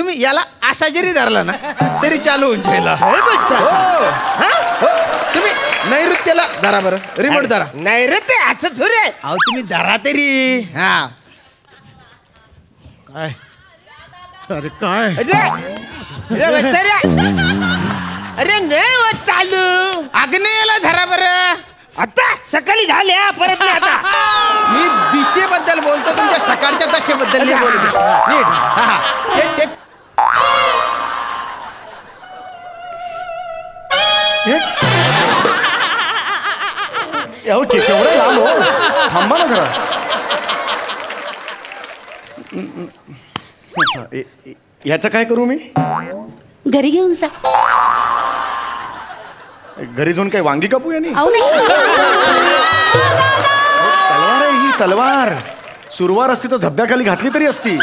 तुम्ही याला असा जरी धरला ना तरी चालू होऊन जाईल. तुम्ही नैऋत्याला धरा बरं, रिमोट धरा. नैऋत्य असं थोडे. अहो तुम्ही धरा तरी. हा काय अरे काय अरे नाही चालू. आग्नेयाला धरा बरं. आता सकाळी झाल्या परत नाही आता. मी दिशेबद्दल बोलतो, तुमच्या सकाळच्या दशेबद्दल नाही बोलतो. नीट. हा केवढं लांब हो. थांबा ना जरा. ह्याचं काय करू मी? घरी घेऊन जा. घरी जाऊन काय वांगी कापू यांनी? तलवार आहे ही तलवार. सुरवार असती तर झब्याखाली घातली तरी असती.